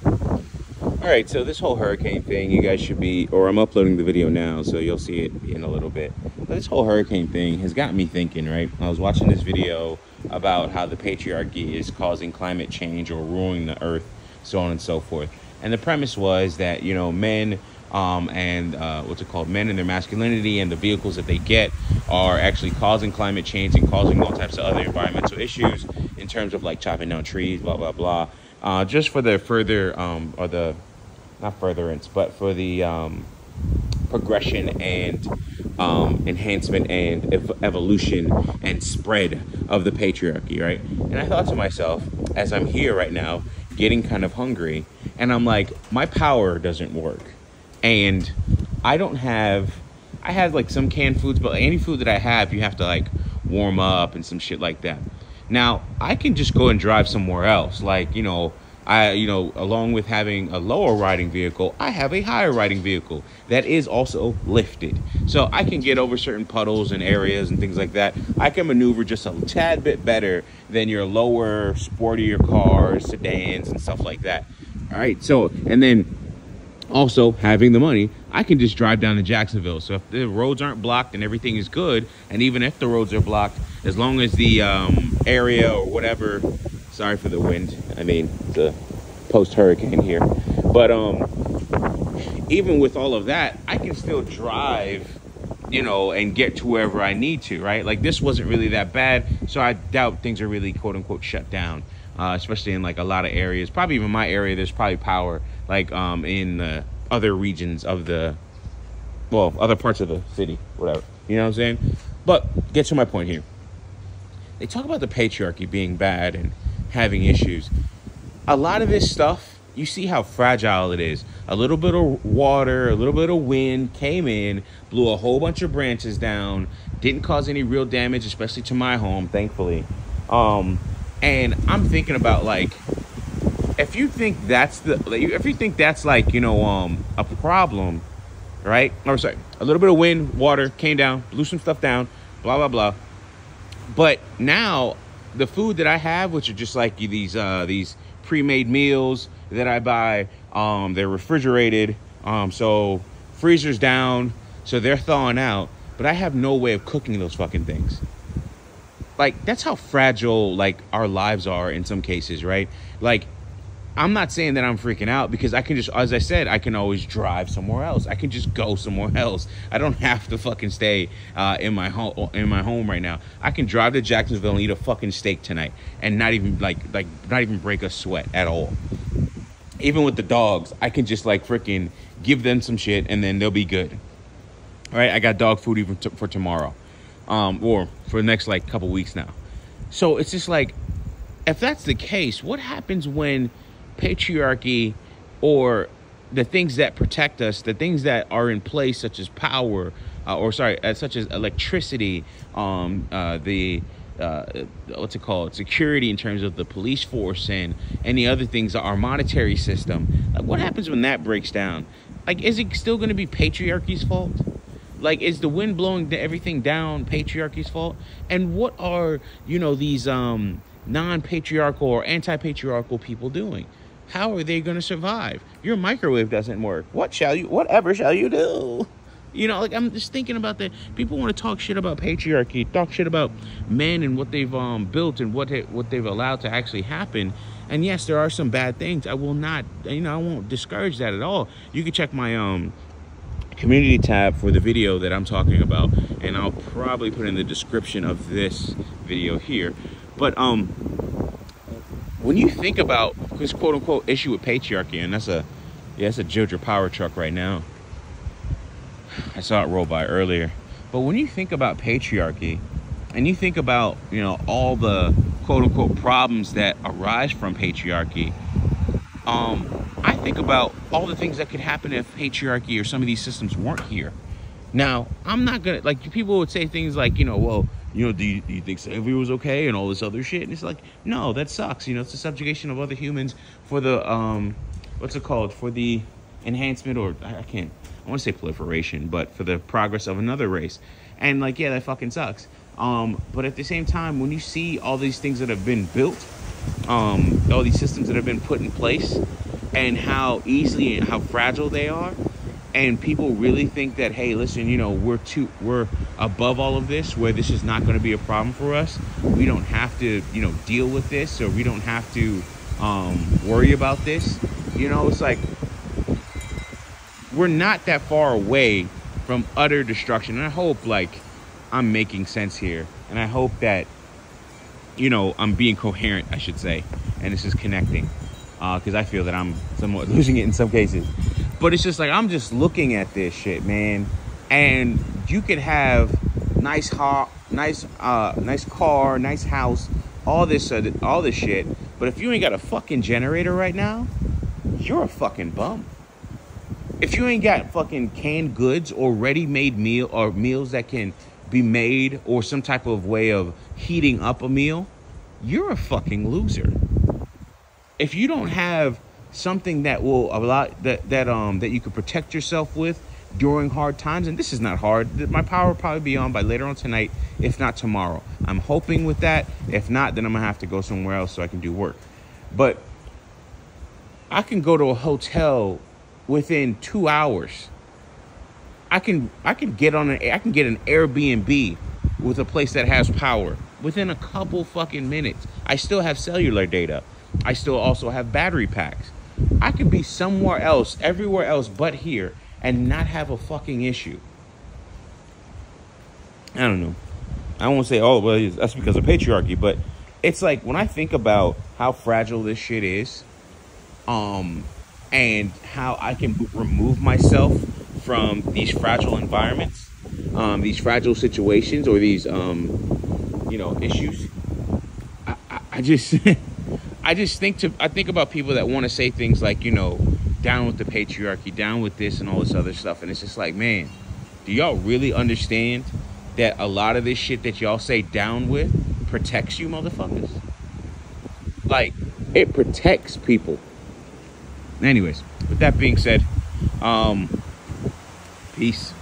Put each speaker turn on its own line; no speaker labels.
All right, so this whole hurricane thing, you guys should be, or I'm uploading the video now, so you'll see it in a little bit. But this whole hurricane thing has got me thinking, right? I was watching this video about how the patriarchy is causing climate change or ruining the earth, so on and so forth. And the premise was that, you know, men men and their masculinity and the vehicles that they get are actually causing climate change and causing all types of other environmental issues in terms of like chopping down trees, blah, blah, blah. Just for the further, or the, not furtherance, but for the progression and enhancement and evolution and spread of the patriarchy, right? And I thought to myself, as I'm here right now, getting kind of hungry, and I'm like, my power doesn't work. And I had like some canned foods, but any food that I have, you have to like warm up and some shit like that. Now, I can just go and drive somewhere else. Like, along with having a lower riding vehicle, I have a higher riding vehicle that is also lifted. So I can get over certain puddles and areas and things like that. I can maneuver just a tad bit better than your lower, sportier cars, sedans, and stuff like that. All right. So, and then also having the money, I can just drive down to Jacksonville. So if the roads aren't blocked and everything is good, and even if the roads are blocked, as long as the area or whatever, sorry for the wind, I mean the post-hurricane here, but even with all of that, I can still drive, and get to wherever I need to, right? Like, this wasn't really that bad, so I doubt things are really quote unquote shut down, especially in like a lot of areas. Probably even my area, there's probably power, like in other regions of other parts of the city, whatever, you know what I'm saying? But get to my point here. They talk about the patriarchy being bad and having issues. A lot of this stuff, you see how fragile it is. A little bit of water, a little bit of wind came in, blew a whole bunch of branches down, didn't cause any real damage, especially to my home, thankfully. And I'm thinking about, like, if you think that's like, a problem, right? Or sorry, a little bit of wind, water came down, blew some stuff down, blah, blah, blah. But now the food that I have, which are just like these pre-made meals that I buy, they're refrigerated. So freezer's down, so they're thawing out, but I have no way of cooking those fucking things. Like, that's how fragile, like, our lives are in some cases, right? Like, I'm not saying that I'm freaking out, because I can just, as I said, I can always drive somewhere else. I can just go somewhere else. I don't have to fucking stay in my home right now. I can drive to Jacksonville and eat a fucking steak tonight and not even not even break a sweat at all. Even with the dogs, I can just like freaking give them some shit and then they'll be good. All right, I got dog food even for tomorrow, or for the next like couple weeks now. So it's just like, if that's the case, what happens when patriarchy, or the things that protect us, the things that are in place, such as power, such as electricity, security in terms of the police force and any other things, our monetary system, like, what happens when that breaks down? Like, is it still going to be patriarchy's fault? Like, is the wind blowing everything down patriarchy's fault? And what are, these non-patriarchal or anti-patriarchal people doing? How are they going to survive? Your microwave doesn't work. Whatever shall you do? Like, I'm just thinking about that. People want to talk shit about patriarchy, talk shit about men and what they've built and what they've allowed to actually happen. And yes, there are some bad things. I will not, I won't discourage that at all. You can check my community tab for the video that I'm talking about, and I'll probably put in the description of this video here. But when you think about this quote unquote issue with patriarchy, and that's a Jojo power truck right now. I saw it roll by earlier. But when you think about patriarchy, and you think about, all the quote unquote problems that arise from patriarchy, I think about all the things that could happen if patriarchy or some of these systems weren't here. Now, I'm not gonna, like, people would say things like, well, do you think slavery was okay and all this other shit? And it's like, no, that sucks. It's the subjugation of other humans for the, for the enhancement, or I want to say proliferation, but for the progress of another race. And like, yeah, that fucking sucks. But at the same time, when you see all these things that have been built, all these systems that have been put in place, and how easily and how fragile they are. And people really think that, hey, listen, you know, we're above all of this, where this is not going to be a problem for us. We don't have to, you know, deal with this, or we don't have to worry about this. You know, it's like we're not that far away from utter destruction. And I hope, like, I'm making sense here, and I hope that, you know, I'm being coherent, I should say, and this is connecting, because I feel that I'm somewhat losing it in some cases. But it's just like, I'm just looking at this shit, man. And you could have nice car, nice house, all this shit. But if you ain't got a fucking generator right now, you're a fucking bum. If you ain't got fucking canned goods or ready-made meals that can be made, or some type of way of heating up a meal, you're a fucking loser. If you don't have something that will allow that you could protect yourself with during hard times, and this is not hard. My power will probably be on by later on tonight, if not tomorrow. I'm hoping with that. If not, then I'm gonna have to go somewhere else so I can do work. But I can go to a hotel within 2 hours. I can get an Airbnb with a place that has power within a couple fucking minutes. I still have cellular data. I still also have battery packs. I could be somewhere else, everywhere else but here, and not have a fucking issue. I don't know. I won't say, oh, well, that's because of patriarchy, but it's like, when I think about how fragile this shit is, and how I can remove myself from these fragile environments, these fragile situations, or these, you know, issues, I just... I think about people that want to say things like, you know, down with the patriarchy, down with this and all this other stuff. And it's just like, man, do y'all really understand that a lot of this shit that y'all say down with protects you motherfuckers? Like, it protects people. Anyways, with that being said, peace.